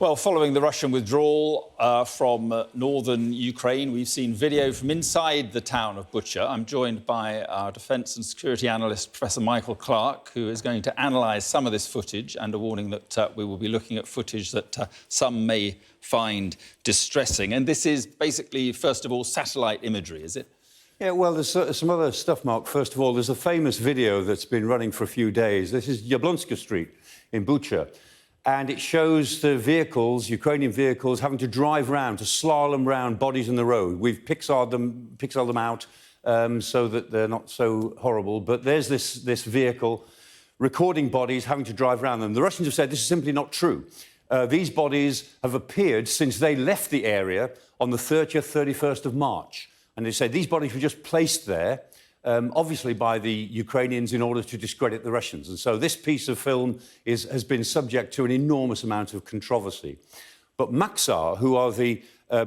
Well, following the Russian withdrawal from northern Ukraine, we've seen video from inside the town of Bucha. I'm joined by our defence and security analyst, Professor Michael Clarke, who is going to analyse some of this footage, and a warning that we will be looking at footage that some may find distressing. And this is basically, first of all, satellite imagery, is it? Yeah, well, there's some other stuff, Mark. First of all, there's a famous video that's been running for a few days. This is Jablonska Street in Bucha. And it shows the vehicles, Ukrainian vehicles, having to drive round, to slalom round bodies in the road. We've pixeled them out so that they're not so horrible. But there's this vehicle recording bodies, having to drive around them. The Russians have said this is simply not true. These bodies have appeared since they left the area on the 30th, 31st of March. And they said these bodies were just placed there, obviously by the Ukrainians, in order to discredit the Russians. And so this piece of film has been subject to an enormous amount of controversy. But Maxar, who are the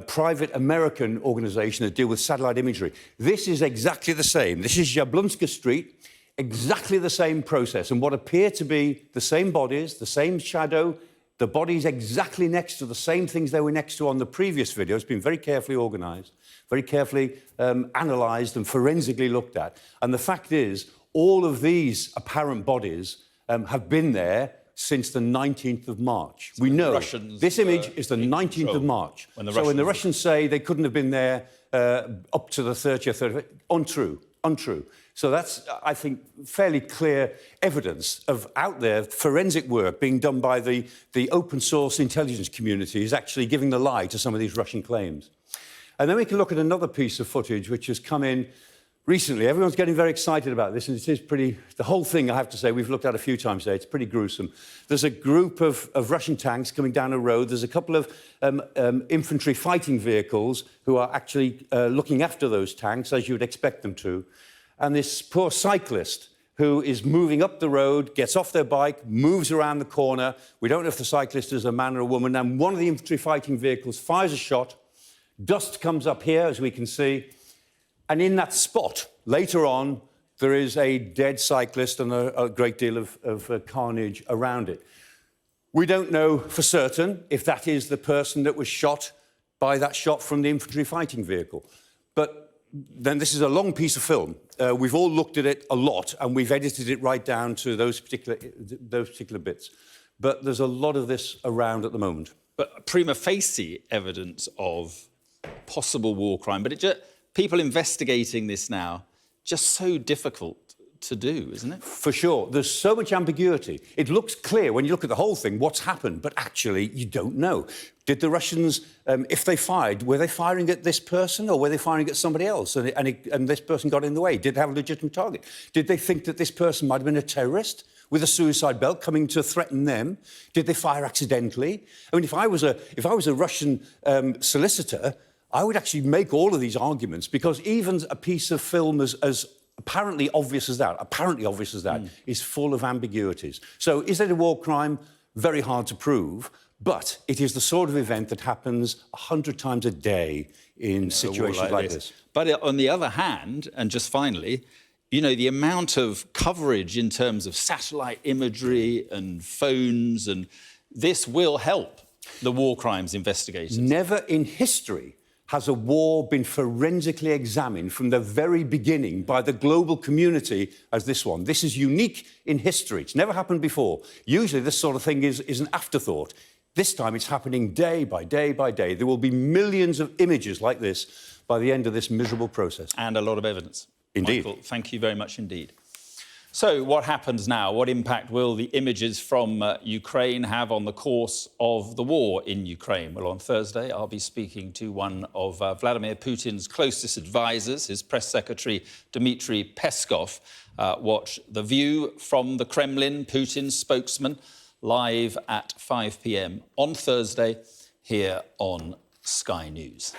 private American organisation that deal with satellite imagery, this is exactly the same. This is Jablonska Street, exactly the same process. And what appear to be the same bodies, the same shadow, the bodies exactly next to the same things they were next to on the previous video. It's been very carefully organised, very carefully analysed and forensically looked at. And the fact is, all of these apparent bodies have been there since the 19th of March. So we know this image is the 19th of March. When the Russians say they couldn't have been there up to the 30th, untrue. So that's, I think, fairly clear evidence of out there forensic work being done by the open source intelligence community is actually giving the lie to some of these Russian claims. And then we can look at another piece of footage which has come in recently. Everyone's getting very excited about this, and it is pretty... The whole thing, I have to say, we've looked at a few times today. It's pretty gruesome. There's a group of Russian tanks coming down a road. There's a couple of infantry fighting vehicles who are actually looking after those tanks, as you would expect them to. And this poor cyclist who is moving up the road, gets off their bike, moves around the corner. We don't know if the cyclist is a man or a woman. And one of the infantry fighting vehicles fires a shot. Dust comes up here, as we can see. And in that spot, later on, there is a dead cyclist and a great deal of carnage around it. We don't know for certain if that is the person that was shot by that shot from the infantry fighting vehicle. But then this is a long piece of film. We've all looked at it a lot, and we've edited it right down to those particular bits. But there's a lot of this around at the moment. But prima facie evidence of possible war crime. But people investigating this now, just so difficult to do, isn't it? For sure. There's so much ambiguity. It looks clear when you look at the whole thing what's happened, but actually you don't know. Did the Russians, if they fired, were they firing at this person or were they firing at somebody else? And this person got in the way. Did they have a legitimate target? Did they think that this person might have been a terrorist with a suicide belt coming to threaten them? Did they fire accidentally? I mean, if I was a Russian solicitor, I would actually make all of these arguments, because even a piece of film as apparently obvious as that, is full of ambiguities. So is it a war crime? Very hard to prove, but it is the sort of event that happens 100 times a day in situations like this. But on the other hand, and just finally, you know, the amount of coverage in terms of satellite imagery and phones, and this will help the war crimes investigators. Never in history has a war been forensically examined from the very beginning by the global community as this one. This is unique in history. It's never happened before. Usually this sort of thing is an afterthought. This time it's happening day by day by day. There will be millions of images like this by the end of this miserable process. And a lot of evidence. Indeed. Michael, thank you very much indeed. So what happens now? What impact will the images from Ukraine have on the course of the war in Ukraine? Well, on Thursday, I'll be speaking to one of Vladimir Putin's closest advisors, his press secretary, Dmitry Peskov. Watch The View from the Kremlin, Putin's spokesman, live at 5 p.m. on Thursday here on Sky News.